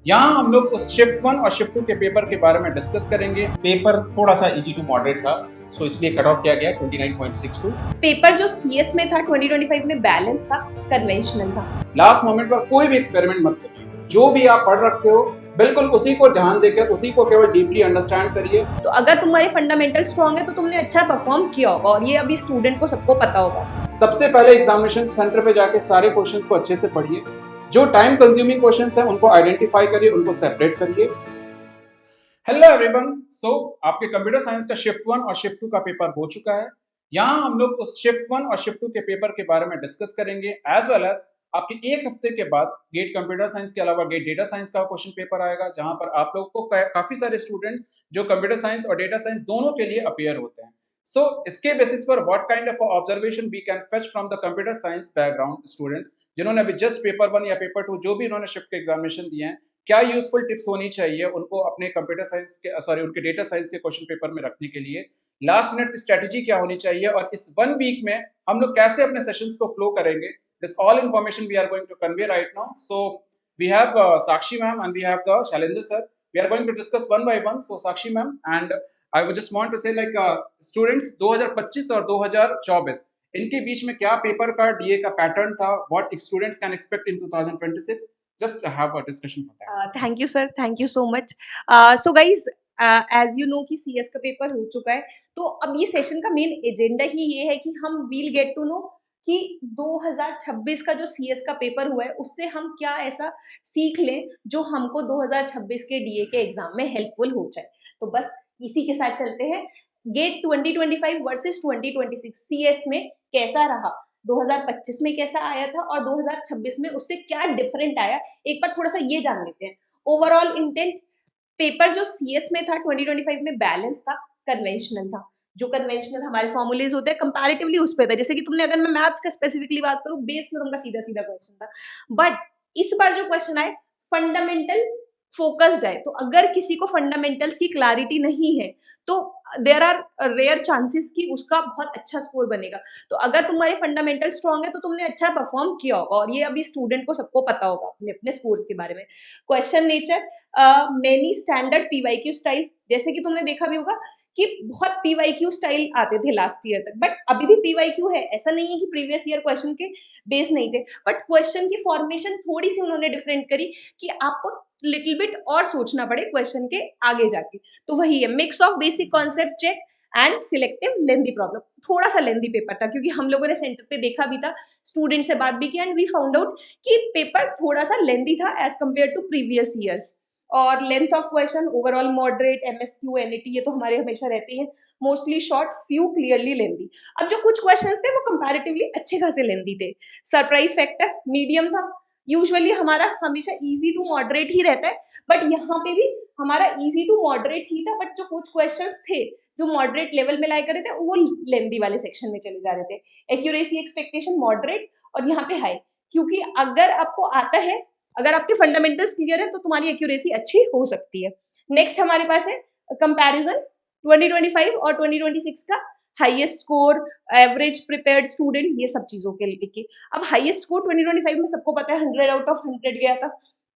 यहाँ हम लोग उस शिफ्ट 1 और शिफ्ट 2 के पेपर के बारे में डिस्कस करेंगे। पेपर थोड़ा सा इजी टू मॉडरेट था, सो इसलिए कट ऑफ किया गया 29.62। पेपर जो सीएस में था 2025 में बैलेंस था, कन्वेंशनल था। लास्ट मोमेंट पर कोई भी एक्सपेरिमेंट मत करिए, जो भी आप पढ़ रखते हो बिल्कुल उसी को ध्यान देकर उसी को केवल डीपली अंडरस्टैंड करिए। तो अगर तुम्हारे फंडामेंटल स्ट्रांग है तो तुमने अच्छा परफॉर्म किया होगा और ये अभी स्टूडेंट को सबको पता होगा। सबसे पहले एग्जामिनेशन सेंटर पे जाके सारे क्वेश्चंस को अच्छे से पढ़िए। जो टाइम कंज्यूमिंग क्वेश्चंस हैं उनको आइडेंटिफाई करिए, उनको सेपरेट करिए। हेलो एवरीवन, सो आपके कंप्यूटर साइंस का शिफ्ट 1 और शिफ्ट 2 का पेपर हो चुका है। यहाँ हम लोग उस शिफ्ट 1 और शिफ्ट 2 के पेपर के बारे में डिस्कस करेंगे, एज वेल एज आपके एक हफ्ते के बाद गेट कंप्यूटर साइंस के अलावा गेट डेटा साइंस का क्वेश्चन पेपर आएगा, जहां पर आप लोग को काफी सारे स्टूडेंट्स जो कंप्यूटर साइंस और डेटा साइंस दोनों के लिए अपियर होते हैं। सो इसके बेसिस पर what kind of observation we can fetch from the computer science background students जिन्होंने अभी जस्ट पेपर 1 या पेपर 2 जो भी उन्होंने शिफ्ट के एग्जामिनेशन दिए हैं, क्या यूजफुल टिप्स होनी चाहिए उनको अपने कंप्यूटर साइंस के उनके डेटा साइंस के क्वेश्चन पेपर में रखने के लिए, लास्ट मिनट की स्ट्रेटजी क्या होनी चाहिए, और इस 1 वीक में हम लोग कैसे अपने सेशंस को फ्लो करेंगे। This all information we are going to convey right now. So we have Sakshi ma'am and we have the Shailendra sir. We are going to discuss one by one. So Sakshi ma'am, and I would just want to say like students 2025 और 2024 इनके बीच में क्या paper का DA का pattern था, what students can expect in 2026, just have a discussion for that. Thank you sir, thank you so much. So guys, as you know कि CS का paper हो चुका है, तो अब ये सेशन का मेन एजेंडा ही ये है कि हम विल गेट टू नो कि 2026 का जो सीएस का पेपर हुआ है उससे हम क्या ऐसा सीख लें जो हमको 2026 के डीए के एग्जाम में हेल्पफुल हो जाए। तो बस इसी के साथ चलते हैं। गेट 2025 वर्सेस 2026 सीएस में कैसा रहा, 2025 में कैसा आया था और 2026 में उससे क्या डिफरेंट आया, एक बार थोड़ा सा ये जान लेते हैं। ओवरऑल इंटेंट, पेपर जो सीएस में था 2025 में बैलेंस था, कन्वेंशनल था। जो कन्वेंशनल हमारे फॉर्मूलेज होते हैं कंपैरेटिवली उस पे था, जैसे कि तुमने, अगर मैं मैथ्स का स्पेसिफिकली बात करूं, बेस थ्योरम का सीधा सीधा क्वेश्चन था। बट इस बार जो क्वेश्चन आए फंडामेंटल फोकस्ड है, तो अगर किसी को फंडामेंटल्स की क्लैरिटी नहीं है तो देयर आर रेयर चांसेस कि उसका बहुत अच्छा स्कोर बनेगा। तो अगर तुम्हारे फंडामेंटल स्ट्रांग है तो तुमने अच्छा परफॉर्म किया होगा और ये अभी स्टूडेंट को सबको पता होगा अपने अपने स्कोर्स के बारे में। Question nature, many standard PYQ style, जैसे कि तुमने देखा भी होगा कि बहुत पीवाईक्यू स्टाइल आते थे लास्ट ईयर तक, बट अभी भी पीवाईक्यू है, ऐसा नहीं है कि प्रीवियस ईयर क्वेश्चन के बेस नहीं थे, बट क्वेश्चन की फॉर्मेशन थोड़ी सी उन्होंने डिफरेंट करी कि आपको लिटिल बिट और सोचना पड़े क्वेश्चन के आगे जाके। तो वही है, mix of basic concept check and selective lengthy problem. थोड़ा सा लेंदी पेपर था क्योंकि हम लोगों ने सेंटर पे देखा भी था, स्टूडेंट से बात भी की, एंड वी फाउंड आउट कि पेपर थोड़ा सा लेंदी था as compared to previous years. और length of question overall moderate, MSQ, NET ये तो हमारे हमेशा रहते हैं, mostly short, few clearly lengthy. अब जो कुछ क्वेश्चन थे वो कंपैरेटिवली अच्छे खासे लेंदी थे। सरप्राइज फैक्टर मीडियम था, यूजुअली हमारा हमेशा इजी टू मॉडरेट ही रहता है, बट यहाँ पे भी हमारा इजी टू मॉडरेट ही था, बट जो कुछ क्वेश्चंस थे जो मॉडरेट लेवल में लाए करे थे वो लेंदी वाले सेक्शन में चले जा रहे थे। एक्यूरेसी एक्सपेक्टेशन मॉडरेट और यहाँ पे हाई, क्योंकि अगर आपको आता है, अगर आपके फंडामेंटल्स क्लियर है तो तुम्हारी एक्यूरेसी अच्छी हो सकती है। नेक्स्ट हमारे पास है कंपैरिजन 2025 और 2026 का highest score, average prepared student, ये सब चीजों के लिए। अब हाईएस्ट स्कोर 2025 में सबको पता है 100 आउट ऑफ 100 गया था,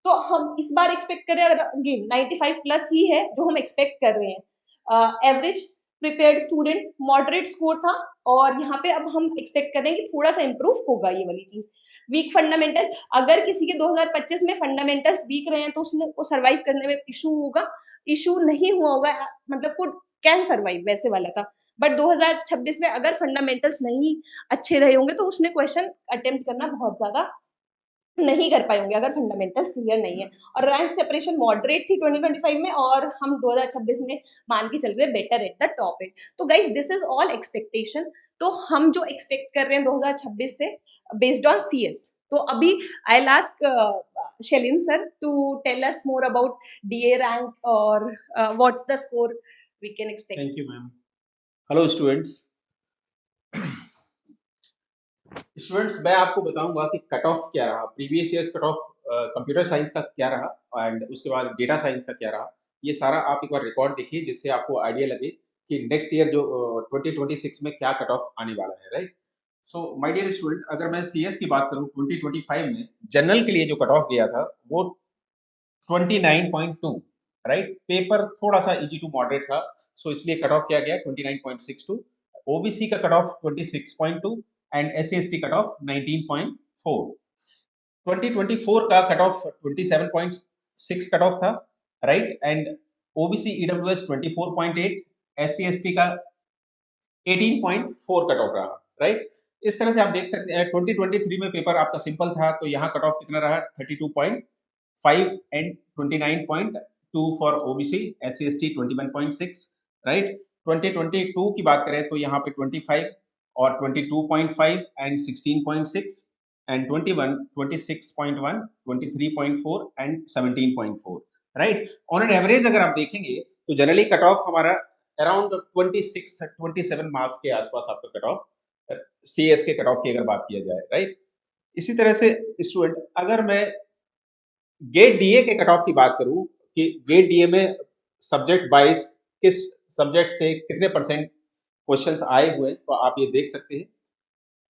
तो हम इस बार एक्सपेक्ट कर रहे हैं अगेन 95 प्लस ही है जो हम एक्सपेक्ट कर रहे हैं। Average prepared student moderate score था, और यहाँ पे अब हम एक्सपेक्ट कर रहे हैं कि थोड़ा सा इंप्रूव होगा ये वाली चीज। वीक फंडामेंटल, अगर किसी के 2025 में फंडामेंटल्स वीक रहे हैं तो उसने को सर्वाइव करने में इशू होगा, इशू नहीं हुआ होगा, मतलब कुड कैन सर्वाइव वैसे वाला था। बट 2026 में अगर फंडामेंटल्स नहीं अच्छे रहे होंगे तो उसने क्वेश्चन अटेम्प्ट करना बहुत ज्यादा नहीं कर पाए होंगे अगर फंडामेंटल्स क्लियर नहीं है। और रैंक सेपरेशन मॉडरेट थी 2025 में, और हम 2026 में मान के चल रहे हैं better at the top end. तो guys this is all expectation, तो हम जो एक्सपेक्ट कर रहे हैं 2026 से बेस्ड ऑन सीएस। तो अभी I will ask Shailin sir to tell us more about DA rank और what's the score we can expect. Thank you ma'am. Hello students, मैं आपको बताऊंगा कि कट ऑफ क्या रहा, previous years cut off computer science का क्या रहा एंड उसके बाद डेटा साइंस का क्या रहा। ये सारा आप एक बार रिकॉर्ड देखिए जिससे आपको आइडिया लगे कि नेक्स्ट ईयर जो 2026 में क्या कट ऑफ आने वाला है, right. So my dear student, अगर मैं सीएस की बात करूं 2025 में जनरल के लिए जो कट ऑफ गया था वो 29.2, राइट। पेपर थोड़ा सा इजी टू मॉडरेट था, सो इसलिए कट ऑफ किया गया 29.62। ओबीसी का cut off 26.2 and SC ST cut off 19.4। 2024 का कट ऑफ 27.6 कट ऑफ था, right. And OBC EWS 24.8, SC ST का 18.4 कट ऑफ रहा, राइट। इस तरह से आप देख सकते हैं 2023 में पेपर आपका सिंपल था, तो यहाँ कट ऑफ कितना रहा 32.5 and 29.2 for OBC, SC ST 21.6, right. 2022 की बात करें तो यहाँ पे 25 और 22.5 and 16.6 and 21, 26.1, 23.4 and 17.4, right. On an average अगर आप देखेंगे तो जनरली कट ऑफ हमारा अराउंड 27 मार्क्स के आसपास आपका कट ऑफ सीएस के कट ऑफ की अगर बात किया जाए, राइट। इसी तरह से स्टूडेंट, अगर मैं गेट डीए के कट ऑफ की बात करूं कि गेट डीए में सब्जेक्ट वाइज किस सब्जेक्ट से कितने परसेंट क्वेश्चंस आए हुए, तो आप ये देख सकते हैं।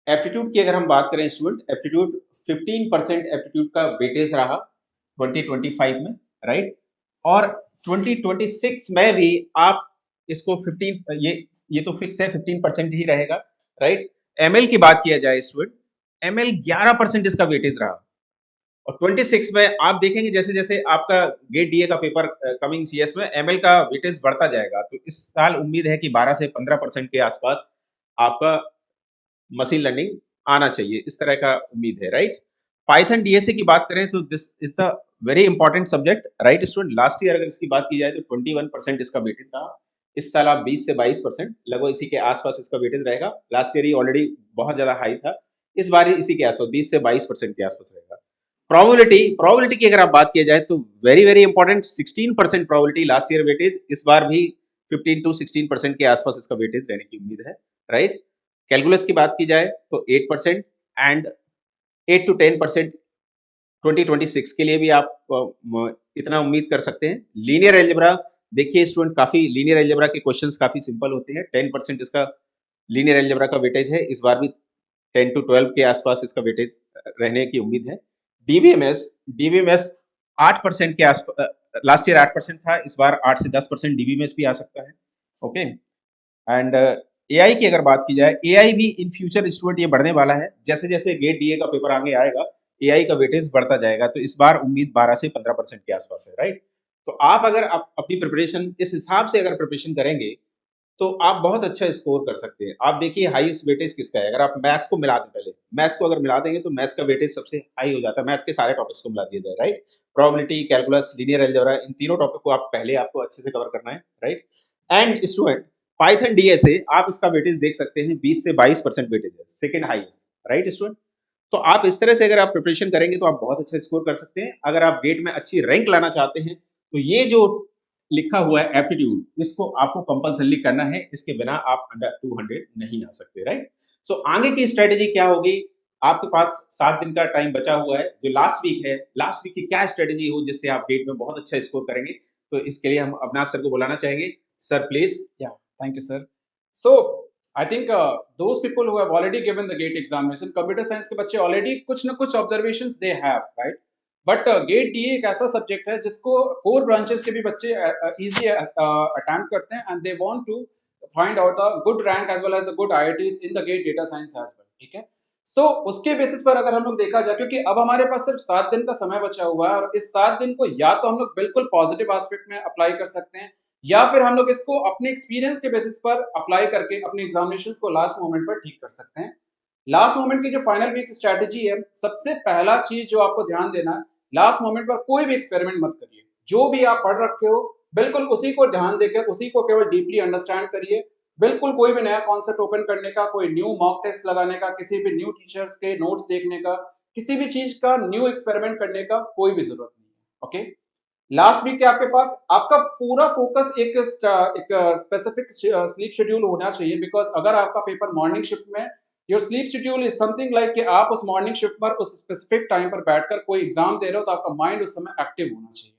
एप्टीट्यूड की अगर हम बात करें स्टूडेंट, एप्टीट्यूड 15% एप्टीट्यूड का वेटेज रहा 2025 में, राइट। और 2026 में भी आप इसको 15, ये तो फिक्स है 15% ही रहेगा, राइट। एमएल की बात किया जाए स्टूडेंट, एमएल 11% इसका वेटेज रहा। और 26 में आप देखेंगे जैसे जैसे आपका गेट डीए का पेपर कमिंग सीएस में एमएल का वेटेज बढ़ता जाएगा, तो इस साल उम्मीद है कि 12 से 15% के आसपास आपका मशीन लर्निंग आना चाहिए, इस तरह का उम्मीद है, राइट। पाइथन डीएसए की बात करें तो this is the very important subject, right student. Last year अगर इसकी बात की जाए तो 21% इसका वेटेज था। इस साल आप 20 से 22%, लगभग इसी के आसपास इसका वेटेज रहेगा। लास्ट ईयर ही ऑलरेडी बहुत ज्यादा हाई था, इस बार इसी के आसपास 20 से 22% के आसपास रहेगा। प्रोबेबिलिटी की अगर आप बात की जाए तो very very important, 16% probability last year weightage, इस बार भी 15 टू 16% के आसपास इसका वेटेज रहने की उम्मीद है, राइट। कैलकुलस की बात की जाए तो 8% एंड 8 टू 10% 2026 के लिए भी आप इतना उम्मीद कर सकते हैं। लीनियर अलजेब्रा देखिए स्टूडेंट, काफी लीनियर अलजेब्रा के क्वेश्चंस काफी सिंपल होते हैं। 10% इसका लीनियर अलजेब्रा का वेटेज है, इस बार भी 10 टू 12 के आसपास इसका वेटेज रहने की उम्मीद है। डीबीएमएस 8% के आसपास, लास्ट ईयर 8% था, इस बार 8 से 10% डीबीएमएस भी आ सकता है, ओके। एंड एआई की अगर बात की जाए, एआई भी इन फ्यूचर स्टूडेंट ये बढ़ने वाला है, जैसे जैसे गेट डीए का पेपर आगे आएगा एआई का वेटेज बढ़ता जाएगा, तो इस बार उम्मीद 12 से 15% के आसपास है, राइट। तो आप अगर आप अपनी प्रिपरेशन इस हिसाब से अगर प्रिपरेशन करेंगे तो आप बहुत अच्छा स्कोर कर सकते हैं। आप देखिए हाईएस्ट वेटेज किसका है, अगर आप मैथ्स को मिला दें, पहले मैथ्स को अगर मिला देंगे तो मैथ्स का वेटेज सबसे हाई हो जाता है, मैथ्स के सारे टॉपिक्स को मिला दिया जाए, right. Probability, calculus, linear algebra, इन तीनों टॉपिक को आप पहले आपको अच्छे से कवर करना है, right. And student, Python DSA आप इसका वेटेज देख सकते हैं, 20 से 22% वेटेज है, सेकंड हाईएस्ट, राइट स्टूडेंट। तो आप इस तरह से अगर आप प्रिपरेशन करेंगे तो आप बहुत अच्छा स्कोर कर सकते हैं। अगर आप गेट में अच्छी रैंक लाना चाहते हैं तो ये जो लिखा हुआ है एप्टीट्यूड, इसको आपको कंपल्सरी करना है, इसके बिना आप अंडर 200 नहीं आ सकते, राइट। सो आगे की स्ट्रेटेजी क्या होगी, आपके पास 7 दिन का टाइम बचा हुआ है, जो लास्ट वीक है, लास्ट वीक की क्या स्ट्रेटेजी हो जिससे आप गेट में बहुत अच्छा स्कोर करेंगे, तो इसके लिए हम अविनाश सर को बुलाना चाहेंगे। Sir please. Yeah, thank you, sir. So, I think those people who have already given the GATE examination, computer science के बच्चे already कुछ ना कुछ observations they have, right? But GATE DA एक ऐसा सब्जेक्ट है जिसको 4 ब्रांचेस के भी बच्चे easily attempt करते हैं and they want to find out the good rank as well as the good IITs in the GATE data science as well, ठीक है। सो उसके बेसिस पर अगर हम लोग देखा जाए, क्योंकि अब हमारे पास सिर्फ 7 दिन का समय बचा हुआ है और इस 7 दिन को या तो हम लोग बिल्कुल पॉजिटिव एस्पेक्ट में अप्लाई कर सकते हैं या फिर हम लोग इसको अपने एक्सपीरियंस के बेसिस पर अप्लाई करके अपने एग्जामिनेशंस को लास्ट मोमेंट पर ठीक कर सकते हैं। लास्ट मोमेंट की जो फाइनल वीक स्ट्रेटजी है, सबसे पहला चीज जो आपको ध्यान देना है, लास्ट मोमेंट पर कोई भी एक्सपेरिमेंट मत करिए। जो भी आप पढ़ रखे हो बिल्कुल उसी को ध्यान देकर उसी को केवल डीपली अंडरस्टैंड करिए। बिल्कुल कोई भी नया कॉन्सेप्ट ओपन करने का, कोई न्यू मॉक टेस्ट लगाने का, किसी भी न्यू टीचर्स के नोट्स देखने का, किसी भी चीज का न्यू एक्सपेरिमेंट करने का कोई भी जरूरत नहीं है, ओके। लास्ट वीक के आपके पास आपका पूरा फोकस एक स्पेसिफिक स्लीप शेड्यूल होना चाहिए, बिकॉज अगर आपका पेपर मॉर्निंग शिफ्ट में, your sleep schedule is something like कि आप उस मॉर्निंग शिफ्ट पर उस स्पेसिफिक टाइम पर बैठकर कोई एग्जाम दे रहे हो तो आपका माइंड उस समय एक्टिव होना चाहिए।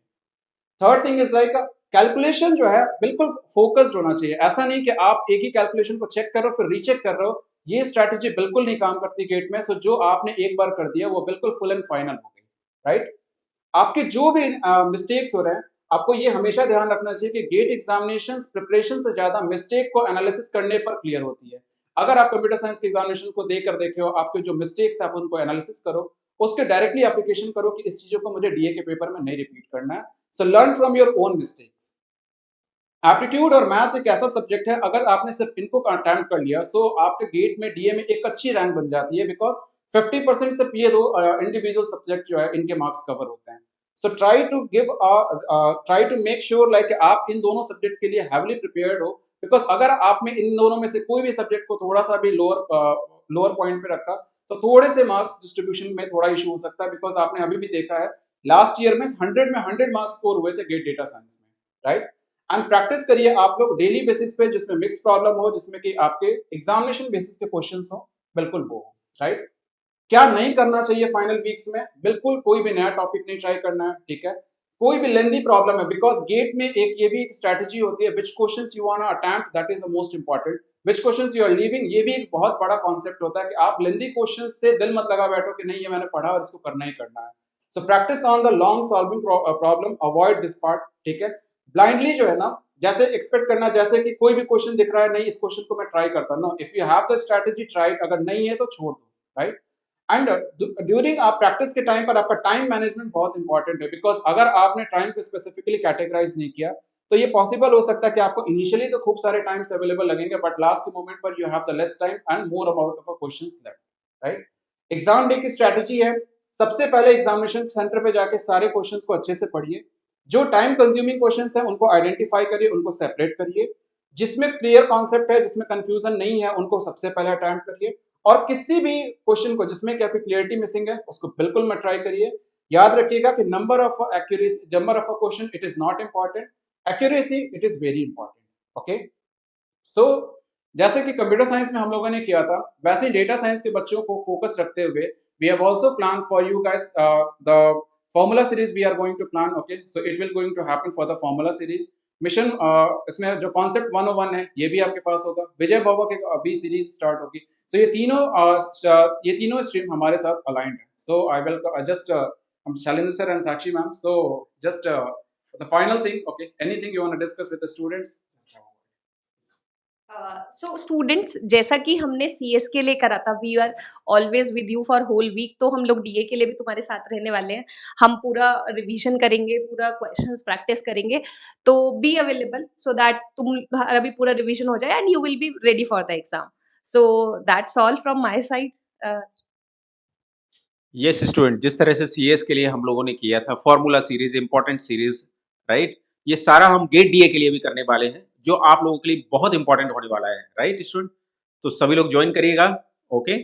Third thing is like calculation जो है बिल्कुल फोकस्ड होना चाहिए। ऐसा नहीं कि आप एक ही कैलकुलेशन को चेक कर रहे हो फिर रीचेक कर रहे हो, ये स्ट्रैटेजी बिल्कुल नहीं काम करती गेट में। सो जो आपने एक बार कर दिया वो बिल्कुल फुल एंड फाइनल हो गई, राइट। आपके जो भी मिस्टेक्स हो रहे हैं, आपको ये हमेशा ध्यान रखना चाहिए कि गेट एग्जामिनेशंस प्रिपरेशन से ज्यादा मिस्टेक को एनालिसिस करने पर क्लियर होती है। अगर आप कंप्यूटर साइंस के एग्जामिनेशन को देकर देखे हो, आपके जो मिस्टेक्स है आप उनको एनालिसिस करो, उसके डायरेक्टली एप्लीकेशन करो कि इस चीजों को मुझे डीए के पेपर में नहीं रिपीट करना है। So learn from your own mistakes. Aptitude और मैथ्स एक ऐसा सब्जेक्ट है, अगर आपने सिर्फ इनको अटेम्प्ट कर लिया, सो आपके गेट में डीए में एक अच्छी रैंक बन जाती है, बिकॉज 50% सिर्फ ये दो इंडिविजुअल सब्जेक्ट जो है इनके मार्क्स कवर होते हैं। So try to make sure like आप इन दोनों सब्जेक्ट के लिए हैवली प्रिपेयर्ड हो, बिकॉज अगर आपने इन दोनों में से कोई भी सब्जेक्ट को थोड़ा सा भी लोअर पॉइंट पे रखा, तो थोड़े से मार्क्स डिस्ट्रीब्यूशन में थोड़ा इशू हो सकता है, बिकॉज आपने अभी भी देखा है लास्ट ईयर में 100 मार्क्स स्कोर हुए थे गेट डेटा साइंस में, राइट। एंड प्रैक्टिस करिए आप लोग डेली बेसिस पे, जिसमें मिक्स प्रॉब्लम हो, जिसमें कि आपके एग्जामिनेशन बेसिस के क्वेश्चंस हो, बिल्कुल वो, राइट। क्या नहीं करना चाहिए फाइनल वीक्स में? बिल्कुल कोई भी नया टॉपिक नहीं ट्राई करना है, ठीक है। कोई भी लेंदी प्रॉब्लम है, बिकॉज गेट में एक ये भी एक स्ट्रेटजी होती है, which questions you want to attempt, that is the most important, which questions you are leaving, ये भी एक बहुत बड़ा कॉन्सेप्ट होता है कि आप लेंदी क्वेश्चंस से दिल मत लगा बैठो कि नहीं ये मैंने पढ़ा और इसको करना ही करना है। So practice on the long solving problem, avoid this part, ठीक है। ब्लाइंडली जो है ना, जैसे एक्सपेक्ट करना जैसे कि कोई भी क्वेश्चन दिख रहा है, नहीं इस क्वेश्चन को मैं ट्राई करता, no, if you have the strategy try, अगर नहीं है तो छोड़ दो, राइट। एंड ड्यूरिंग आप प्रैक्टिस के टाइम पर आपका टाइम मैनेजमेंट बहुत इंपॉर्टेंट है, बिकॉज अगर आपने टाइम को स्पेसिफिकली कैटेगराइज नहीं किया, तो ये पॉसिबल हो सकता है कि आपको इनिशियली तो खूब सारे टाइम्स अवेलेबल लगेंगे, बट लास्ट के मोमेंट पर you have the less time and more amount of questions left, right. Exam day की स्ट्रेटजी है, सबसे पहले एग्जामिनेशन सेंटर पे जाके सारे क्वेश्चंस को अच्छे से पढ़िए, जो टाइम कंज्यूमिंग क्वेश्चंस हैं उनको आइडेंटिफाई करिए, उनको सेपरेट करिए, जिसमें क्लियर कॉन्सेप्ट है, जिसमें कंफ्यूजन नहीं है, उनको सबसे पहले अटेम्प्ट करिए, और किसी भी क्वेश्चन को जिसमें क्या क्लियरिटी मिसिंग है उसको बिल्कुल मत ट्राई करिए। याद रखिएगा कि number of question it is not important, accuracy it is very important, okay. So जैसे कि कंप्यूटर साइंस में हम लोगों ने किया था, वैसे डेटा साइंस के बच्चों को फोकस रखते हुए we have also plan for you guys the formula series we are going to plan, okay. So it will going to happen for the formula series mission. इसमें जो कॉन्सेप्ट 101 है ये भी आपके पास होगा, विजय बाबा के अभी सीरीज स्टार्ट होगी। सो ये तीनों स्ट्रीम हमारे साथ अलाइंड है। So I will just Shailendra sir and Sakshi ma'am, so just the final thing, okay, anything you want to discuss with the students? So students, जैसा कि हमने सीएस के लिए करा था, we are always with you for whole week, तो हम लोग डीए के लिए भी तुम्हारे साथ रहने वाले हैं। हम पूरा रिवीजन करेंगे, पूरा क्वेश्चंस प्रैक्टिस करेंगे, तो बी अवेलेबल सो दैट तुम्हारा भी पूरा रिवीजन हो जाए and you will be ready for the exam. So that's all from my side. Yes student, जिस तरह से सीएस के लिए हम लोगों ने किया था formula series, important series, right, ये सारा हम गेट डीए के लिए भी करने वाले हैं, जो आप लोगों के लिए बहुत इंपॉर्टेंट होने वाला है, राइट स्टूडेंट। तो सभी लोग ज्वाइन करिएगा, ओके।